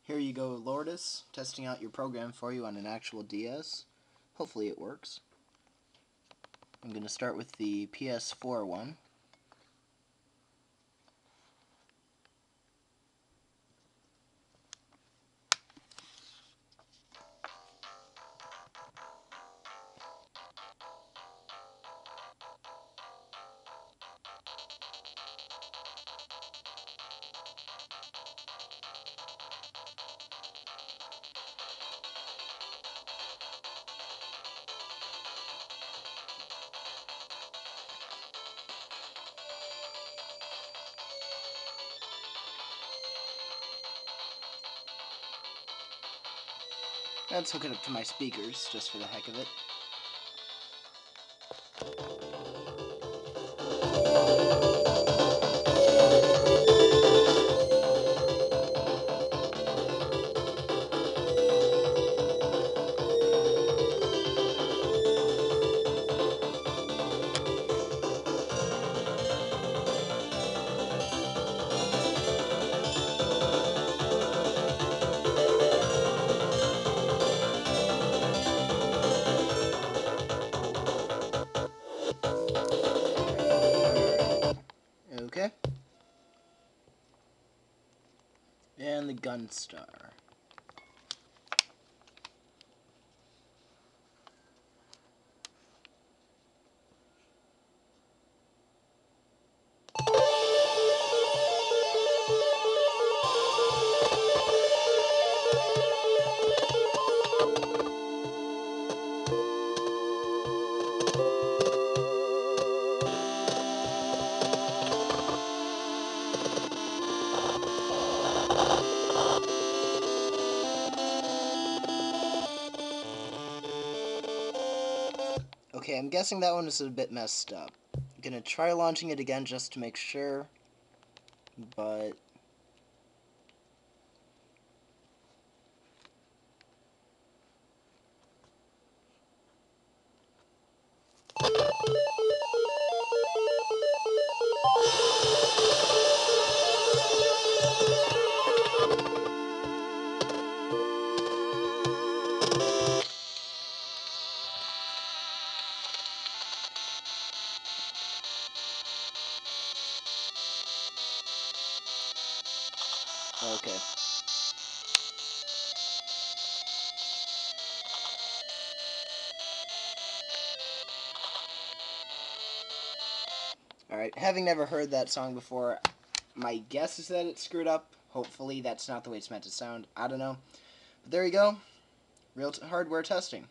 Here you go, Lordus, testing out your program for you on an actual DS. Hopefully it works. I'm going to start with the PS4 one. Let's hook it up to my speakers, just for the heck of it. Okay. And the Gunstar. Okay, I'm guessing that one is a bit messed up. I'm gonna try launching it again just to make sure, but... Okay. Alright, having never heard that song before, my guess is that it's screwed up. Hopefully that's not the way it's meant to sound. I don't know. But there you go. Real hardware testing.